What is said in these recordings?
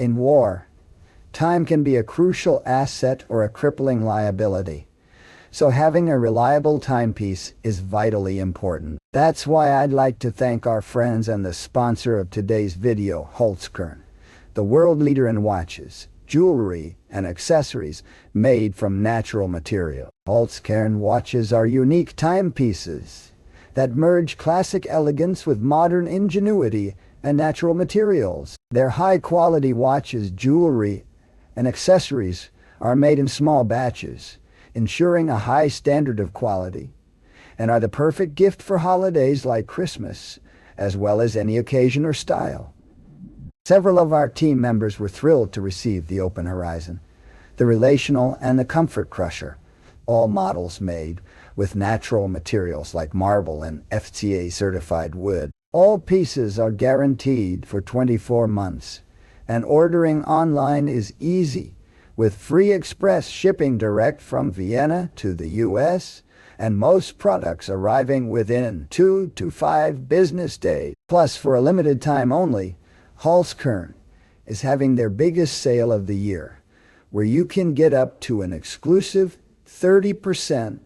In war, time can be a crucial asset or a crippling liability. So having a reliable timepiece is vitally important. That's why I'd like to thank our friends and the sponsor of today's video, Holzkern, the world leader in watches, jewelry, and accessories made from natural material. Holzkern watches are unique timepieces that merge classic elegance with modern ingenuity and natural materials. Their high-quality watches, jewelry, and accessories are made in small batches, ensuring a high standard of quality, and are the perfect gift for holidays like Christmas, as well as any occasion or style. Several of our team members were thrilled to receive the Open Horizon, the Relational, and the Comfort Crusher, all models made with natural materials like marble and FCA-certified wood. All pieces are guaranteed for 24 months, and ordering online is easy, with free express shipping direct from Vienna to the US, and most products arriving within 2 to 5 business days. Plus, for a limited time only, Holzkern is having their biggest sale of the year, where you can get up to an exclusive 30%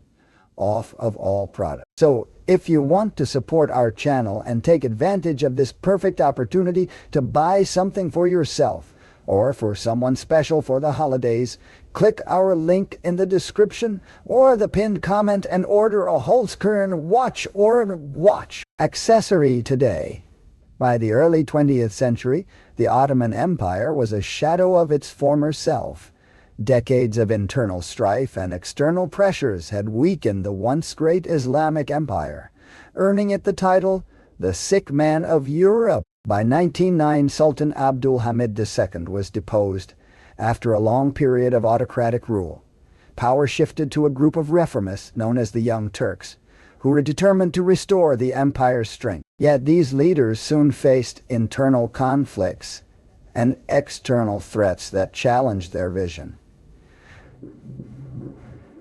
off of all products. So, if you want to support our channel and take advantage of this perfect opportunity to buy something for yourself or for someone special for the holidays, click our link in the description or the pinned comment and order a Holzkern watch or watch accessory today. By the early 20th century, the Ottoman Empire was a shadow of its former self. Decades of internal strife and external pressures had weakened the once great Islamic empire, earning it the title, the sick man of Europe. By 1909, Sultan Abdul Hamid II was deposed after a long period of autocratic rule. Power shifted to a group of reformists known as the Young Turks, who were determined to restore the empire's strength. Yet these leaders soon faced internal conflicts and external threats that challenged their vision.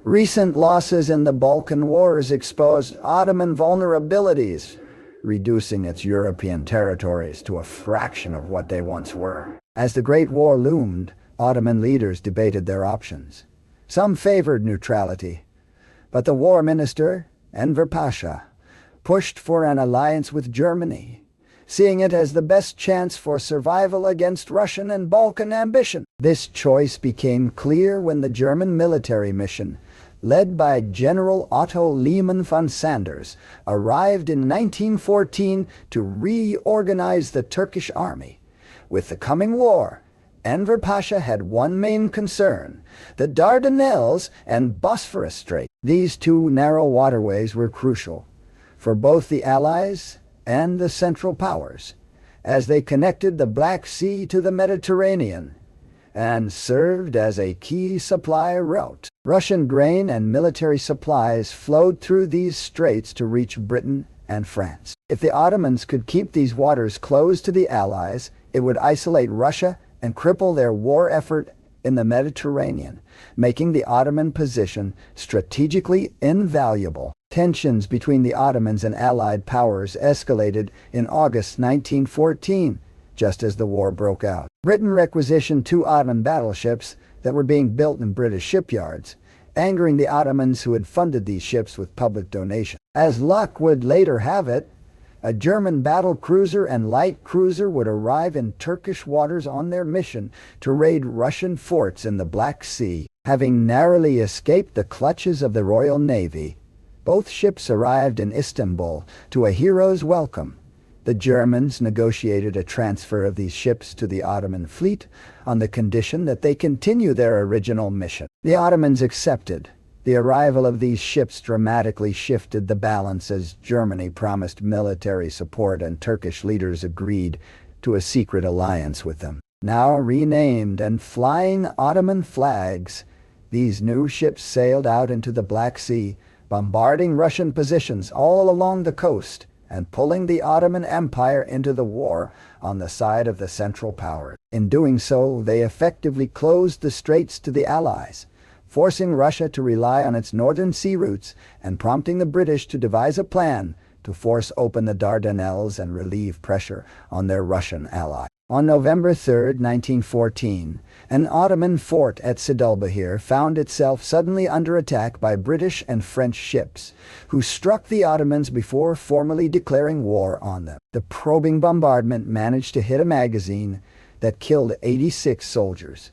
Recent losses in the Balkan Wars exposed Ottoman vulnerabilities, reducing its European territories to a fraction of what they once were. As the Great War loomed, Ottoman leaders debated their options. Some favored neutrality, but the war minister, Enver Pasha, pushed for an alliance with Germany, seeing it as the best chance for survival against Russian and Balkan ambition. This choice became clear when the German military mission, led by General Otto Lehmann von Sanders, arrived in 1914 to reorganize the Turkish army. With the coming war, Enver Pasha had one main concern: the Dardanelles and Bosphorus Strait. These two narrow waterways were crucial for both the Allies and the Central Powers, as they connected the Black Sea to the Mediterranean and served as a key supply route. Russian grain and military supplies flowed through these straits to reach Britain and France. If the Ottomans could keep these waters closed to the Allies, it would isolate Russia and cripple their war effort in the Mediterranean, making the Ottoman position strategically invaluable. Tensions between the Ottomans and Allied powers escalated in August 1914, just as the war broke out. Britain requisitioned 2 Ottoman battleships that were being built in British shipyards, angering the Ottomans who had funded these ships with public donation. As luck would later have it, a German battle cruiser and light cruiser would arrive in Turkish waters on their mission to raid Russian forts in the Black Sea. Having narrowly escaped the clutches of the Royal Navy, both ships arrived in Istanbul to a hero's welcome. The Germans negotiated a transfer of these ships to the Ottoman fleet on the condition that they continue their original mission. The Ottomans accepted. The arrival of these ships dramatically shifted the balance as Germany promised military support and Turkish leaders agreed to a secret alliance with them. Now renamed and flying Ottoman flags, these new ships sailed out into the Black Sea, bombarding Russian positions all along the coast and pulling the Ottoman Empire into the war on the side of the Central Powers. In doing so, they effectively closed the straits to the Allies, forcing Russia to rely on its northern sea routes and prompting the British to devise a plan to force open the Dardanelles and relieve pressure on their Russian ally. On November 3, 1914, an Ottoman fort at Sedulbahir found itself suddenly under attack by British and French ships, who struck the Ottomans before formally declaring war on them. The probing bombardment managed to hit a magazine that killed 86 soldiers.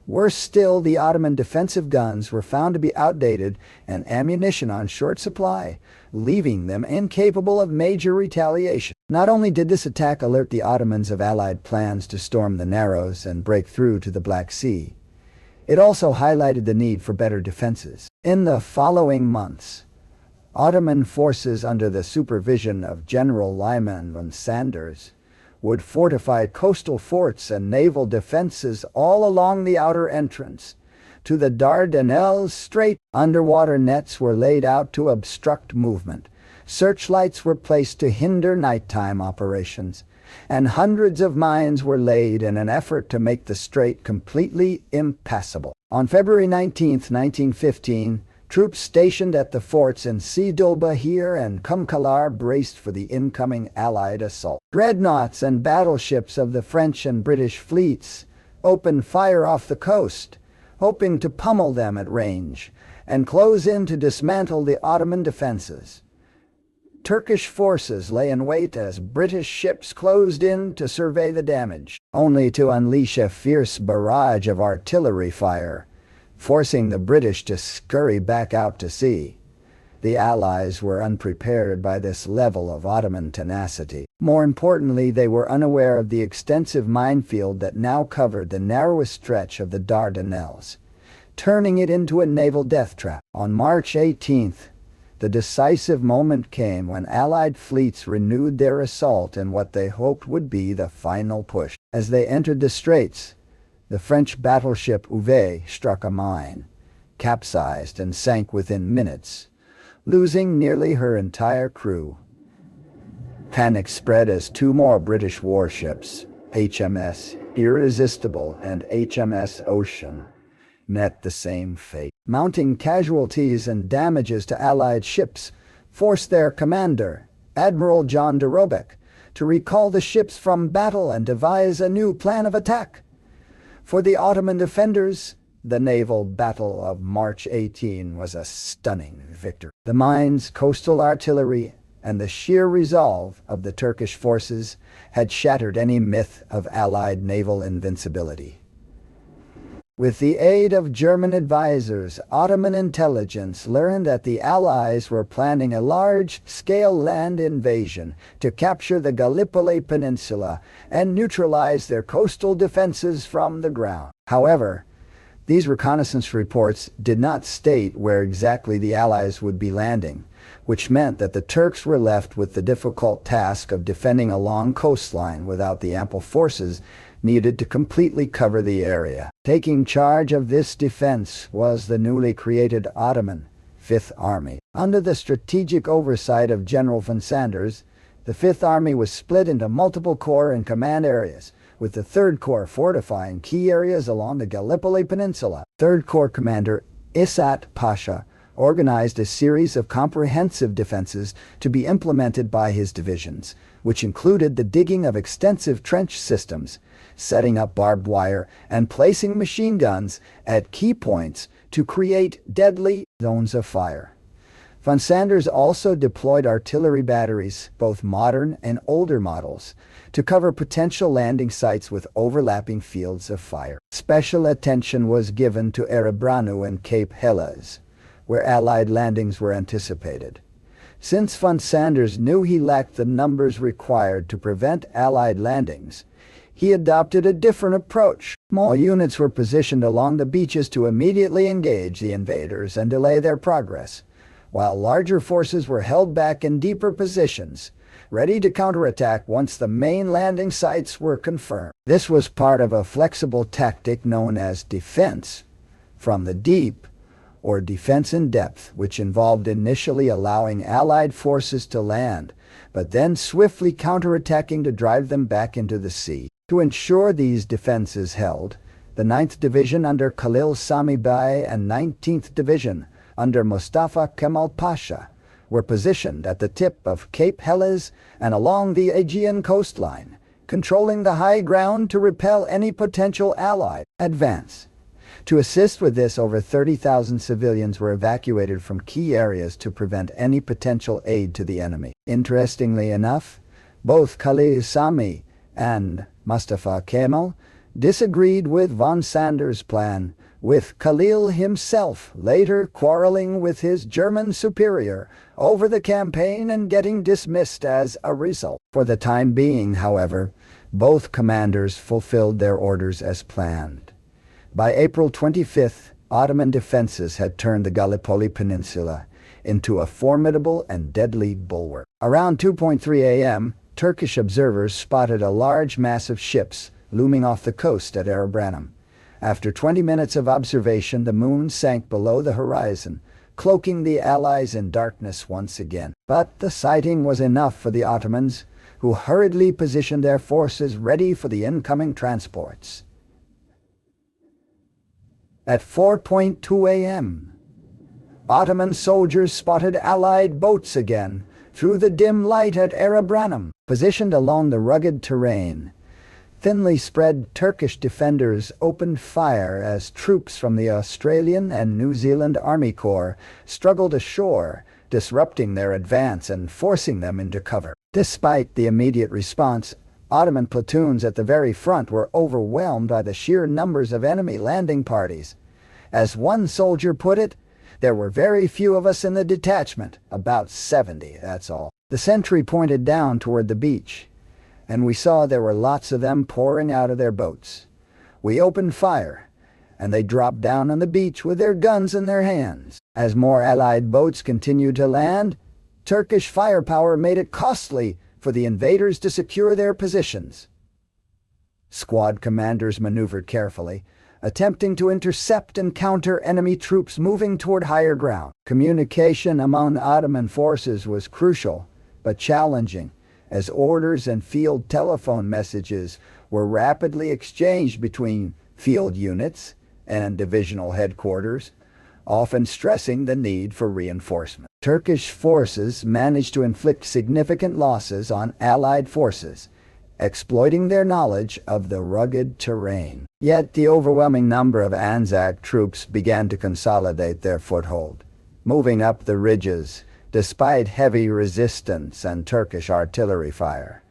Worse still, the Ottoman defensive guns were found to be outdated and ammunition on short supply, leaving them incapable of major retaliation. Not only did this attack alert the Ottomans of Allied plans to storm the Narrows and break through to the Black Sea, it also highlighted the need for better defenses. In the following months, Ottoman forces under the supervision of General Lyman von Sanders would fortify coastal forts and naval defenses all along the outer entrance to the Dardanelles Strait. Underwater nets were laid out to obstruct movement. Searchlights were placed to hinder nighttime operations, and hundreds of mines were laid in an effort to make the strait completely impassable. On February 19, 1915, troops stationed at the forts in Sedulbahir and Kumkalar braced for the incoming Allied assault. Dreadnoughts and battleships of the French and British fleets opened fire off the coast, hoping to pummel them at range and close in to dismantle the Ottoman defenses. Turkish forces lay in wait as British ships closed in to survey the damage, only to unleash a fierce barrage of artillery fire, forcing the British to scurry back out to sea. The Allies were unprepared by this level of Ottoman tenacity. More importantly, they were unaware of the extensive minefield that now covered the narrowest stretch of the Dardanelles, turning it into a naval death trap. On March 18th, the decisive moment came when Allied fleets renewed their assault in what they hoped would be the final push. As they entered the straits, the French battleship Uve struck a mine, capsized and sank within minutes, losing nearly her entire crew. Panic spread as two more British warships, HMS Irresistible and HMS Ocean, met the same fate. Mounting casualties and damages to Allied ships forced their commander, Admiral John de Robeck, to recall the ships from battle and devise a new plan of attack. For the Ottoman defenders, the naval battle of March 18 was a stunning victory. The mines, coastal artillery, and the sheer resolve of the Turkish forces had shattered any myth of Allied naval invincibility. With the aid of German advisors, Ottoman intelligence learned that the Allies were planning a large-scale land invasion to capture the Gallipoli Peninsula and neutralize their coastal defenses from the ground. However, these reconnaissance reports did not state where exactly the Allies would be landing, which meant that the Turks were left with the difficult task of defending a long coastline without the ample forces needed to completely cover the area. Taking charge of this defense was the newly created Ottoman Fifth Army. Under the strategic oversight of General von Sanders, the Fifth Army was split into multiple corps and command areas, with the Third Corps fortifying key areas along the Gallipoli Peninsula. Third Corps Commander Isat Pasha organized a series of comprehensive defenses to be implemented by his divisions, which included the digging of extensive trench systems, setting up barbed wire, and placing machine guns at key points to create deadly zones of fire. Von Sanders also deployed artillery batteries, both modern and older models, to cover potential landing sites with overlapping fields of fire. Special attention was given to Erebranu and Cape Helles, where Allied landings were anticipated. Since von Sanders knew he lacked the numbers required to prevent Allied landings, he adopted a different approach. Small units were positioned along the beaches to immediately engage the invaders and delay their progress, while larger forces were held back in deeper positions, ready to counterattack once the main landing sites were confirmed. This was part of a flexible tactic known as defense from the deep, or defense in depth, which involved initially allowing Allied forces to land, but then swiftly counterattacking to drive them back into the sea. To ensure these defenses held, the 9th Division under Khalil Sami Bey and 19th Division under Mustafa Kemal Pasha were positioned at the tip of Cape Helles and along the Aegean coastline, controlling the high ground to repel any potential Allied advance. To assist with this, over 30,000 civilians were evacuated from key areas to prevent any potential aid to the enemy. Interestingly enough, both Khalil Sami and Mustafa Kemal disagreed with von Sander's plan, with Khalil himself later quarreling with his German superior over the campaign and getting dismissed as a result. For the time being, however, both commanders fulfilled their orders as planned. By April 25th, Ottoman defenses had turned the Gallipoli Peninsula into a formidable and deadly bulwark. Around 2:3 a.m., Turkish observers spotted a large mass of ships looming off the coast at Erebranum. After 20 minutes of observation, the moon sank below the horizon, cloaking the Allies in darkness once again. But the sighting was enough for the Ottomans, who hurriedly positioned their forces ready for the incoming transports. At 4:2 a.m., Ottoman soldiers spotted Allied boats again through the dim light at Erebranum. Positioned along the rugged terrain, thinly spread Turkish defenders opened fire as troops from the Australian and New Zealand Army Corps struggled ashore, disrupting their advance and forcing them into cover. Despite the immediate response, Ottoman platoons at the very front were overwhelmed by the sheer numbers of enemy landing parties. As one soldier put it, "There were very few of us in the detachment, about 70, that's all." The sentry pointed down toward the beach, and we saw there were lots of them pouring out of their boats. We opened fire, and they dropped down on the beach with their guns in their hands. As more Allied boats continued to land, Turkish firepower made it costly for the invaders to secure their positions. Squad commanders maneuvered carefully, attempting to intercept and counter enemy troops moving toward higher ground. Communication among Ottoman forces was crucial, but challenging, as orders and field telephone messages were rapidly exchanged between field units and divisional headquarters, often stressing the need for reinforcement. Turkish forces managed to inflict significant losses on Allied forces, exploiting their knowledge of the rugged terrain. Yet the overwhelming number of Anzac troops began to consolidate their foothold, moving up the ridges despite heavy resistance and Turkish artillery fire.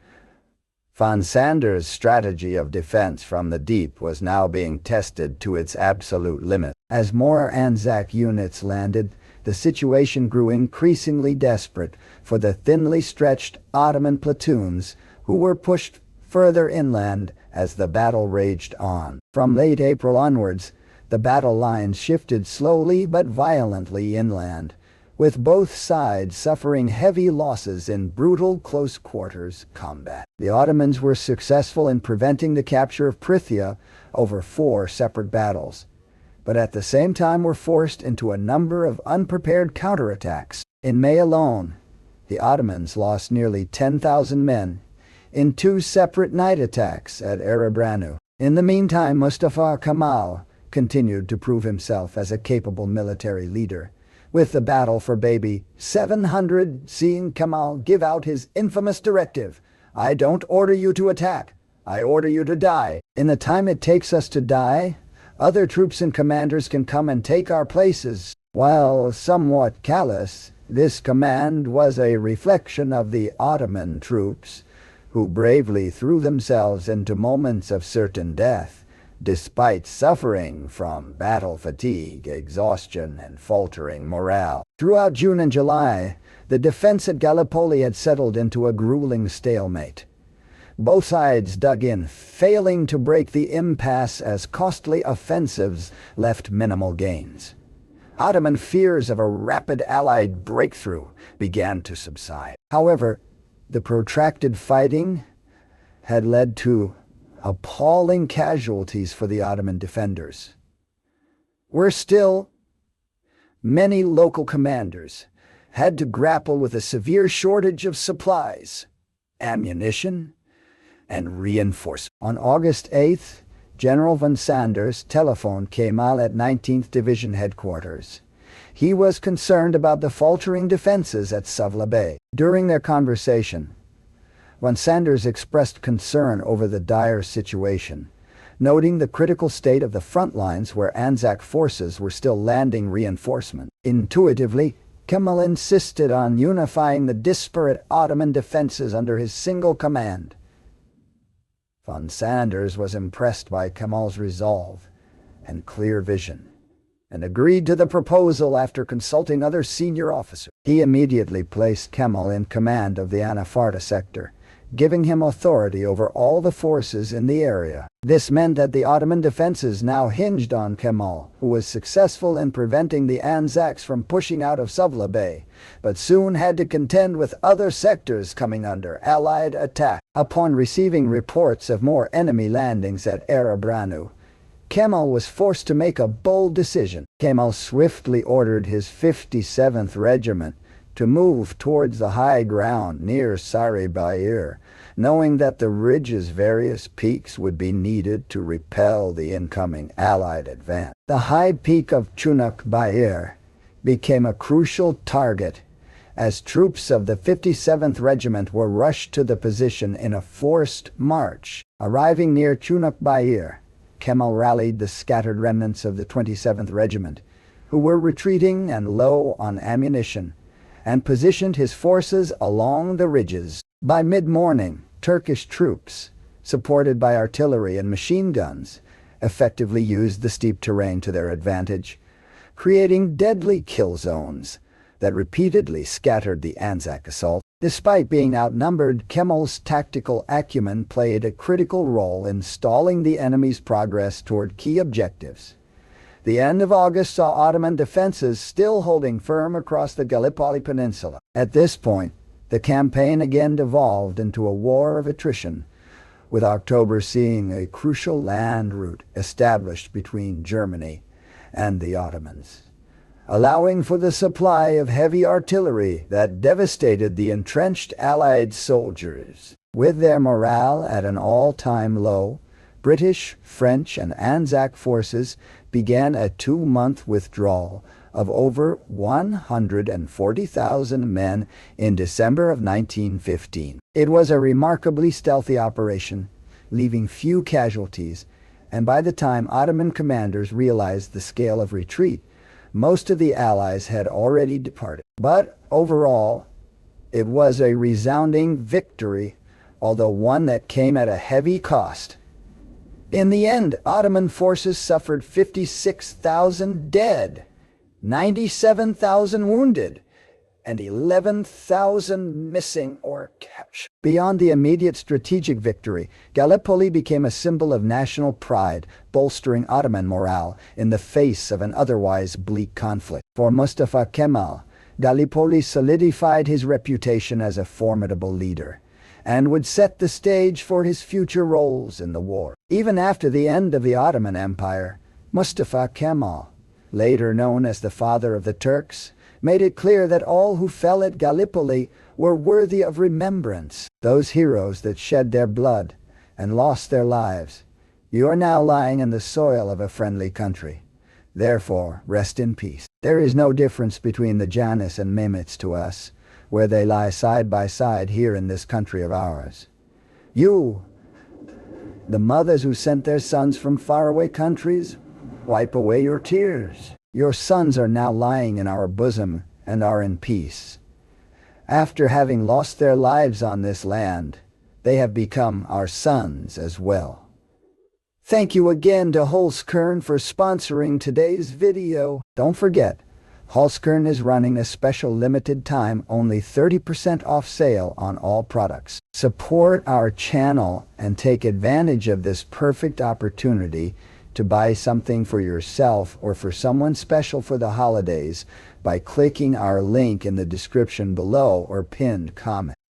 Von Sander's strategy of defense from the deep was now being tested to its absolute limit. As more Anzac units landed, the situation grew increasingly desperate for the thinly stretched Ottoman platoons who were pushed further inland as the battle raged on. From late April onwards, the battle lines shifted slowly but violently inland, with both sides suffering heavy losses in brutal close-quarters combat. The Ottomans were successful in preventing the capture of Prithia over 4 separate battles, but at the same time were forced into a number of unprepared counterattacks. In May alone, the Ottomans lost nearly 10,000 men in 2 separate night attacks at Erebranu. In the meantime, Mustafa Kemal continued to prove himself as a capable military leader, with the battle for Baby 700 seeing Kemal give out his infamous directive, "I don't order you to attack, I order you to die. In the time it takes us to die, other troops and commanders can come and take our places." While somewhat callous, this command was a reflection of the Ottoman troops, who bravely threw themselves into moments of certain death, despite suffering from battle fatigue, exhaustion, and faltering morale. Throughout June and July, the defense at Gallipoli had settled into a grueling stalemate. Both sides dug in, failing to break the impasse as costly offensives left minimal gains. Ottoman fears of a rapid Allied breakthrough began to subside. However, the protracted fighting had led to appalling casualties for the Ottoman defenders. Worse still, many local commanders had to grapple with a severe shortage of supplies, ammunition, and reinforcement. On August 8th, General von Sanders telephoned Kemal at 19th Division headquarters. He was concerned about the faltering defenses at Suvla Bay. During their conversation, when Sanders expressed concern over the dire situation, noting the critical state of the front lines where Anzac forces were still landing reinforcement. Intuitively, Kemal insisted on unifying the disparate Ottoman defenses under his single command. Von Sanders was impressed by Kemal's resolve and clear vision, and agreed to the proposal after consulting other senior officers. He immediately placed Kemal in command of the Anafarta sector, giving him authority over all the forces in the area. This meant that the Ottoman defenses now hinged on Kemal, who was successful in preventing the Anzacs from pushing out of Suvla Bay, but soon had to contend with other sectors coming under Allied attack. Upon receiving reports of more enemy landings at Erebranu, Kemal was forced to make a bold decision. Kemal swiftly ordered his 57th Regiment to move towards the high ground near Sari Bair, knowing that the ridge's various peaks would be needed to repel the incoming Allied advance. The high peak of Chunak Bair became a crucial target as troops of the 57th Regiment were rushed to the position in a forced march. Arriving near Chunak Bair, Kemal rallied the scattered remnants of the 27th Regiment, who were retreating and low on ammunition, and positioned his forces along the ridges. By mid-morning, Turkish troops, supported by artillery and machine guns, effectively used the steep terrain to their advantage, creating deadly kill zones that repeatedly scattered the Anzac assault. Despite being outnumbered, Kemal's tactical acumen played a critical role in stalling the enemy's progress toward key objectives. The end of August saw Ottoman defenses still holding firm across the Gallipoli Peninsula. At this point, the campaign again devolved into a war of attrition, with October seeing a crucial land route established between Germany and the Ottomans, allowing for the supply of heavy artillery that devastated the entrenched Allied soldiers. With their morale at an all-time low, British, French, and Anzac forces began a 2-month withdrawal of over 140,000 men in December of 1915. It was a remarkably stealthy operation, leaving few casualties, and by the time Ottoman commanders realized the scale of retreat, most of the Allies had already departed. But overall, it was a resounding victory, although one that came at a heavy cost. In the end, Ottoman forces suffered 56,000 dead, 97,000 wounded, and 11,000 missing or captured. Beyond the immediate strategic victory, Gallipoli became a symbol of national pride, bolstering Ottoman morale in the face of an otherwise bleak conflict. For Mustafa Kemal, Gallipoli solidified his reputation as a formidable leader, and would set the stage for his future roles in the war. Even after the end of the Ottoman Empire, Mustafa Kemal, later known as the Father of the Turks, made it clear that all who fell at Gallipoli were worthy of remembrance. Those heroes that shed their blood and lost their lives, you are now lying in the soil of a friendly country. Therefore, rest in peace. There is no difference between the Janis and Mehmets to us, where they lie side by side here in this country of ours. You, the mothers who sent their sons from faraway countries, wipe away your tears. Your sons are now lying in our bosom and are in peace. After having lost their lives on this land, they have become our sons as well. Thank you again to Holzkern for sponsoring today's video. Don't forget, Holzkern is running a special limited time, only 30% off sale on all products. Support our channel and take advantage of this perfect opportunity to buy something for yourself or for someone special for the holidays by clicking our link in the description below or pinned comment.